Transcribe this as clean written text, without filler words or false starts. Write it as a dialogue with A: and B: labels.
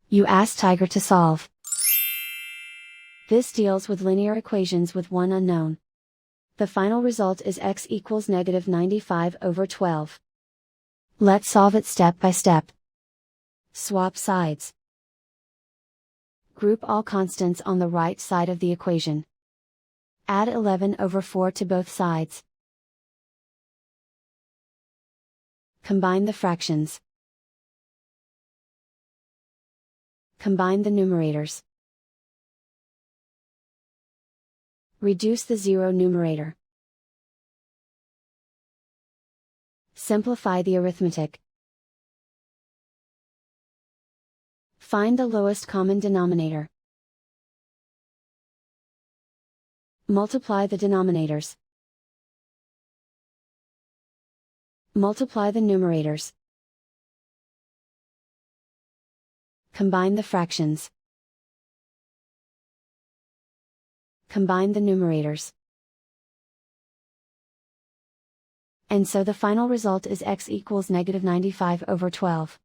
A: You ask Tiger to solve. This deals with linear equations with one unknown. The final result is x equals -95/12. Let's solve it step by step. Swap sides. Group all constants on the right side of the equation. Add 11/4 to both sides. Combine the fractions. Combine the numerators. Reduce the zero numerator. Simplify the arithmetic. Find the lowest common denominator. Multiply the denominators. Multiply the numerators. Combine the fractions. Combine the numerators. And so the final result is x equals -95/12.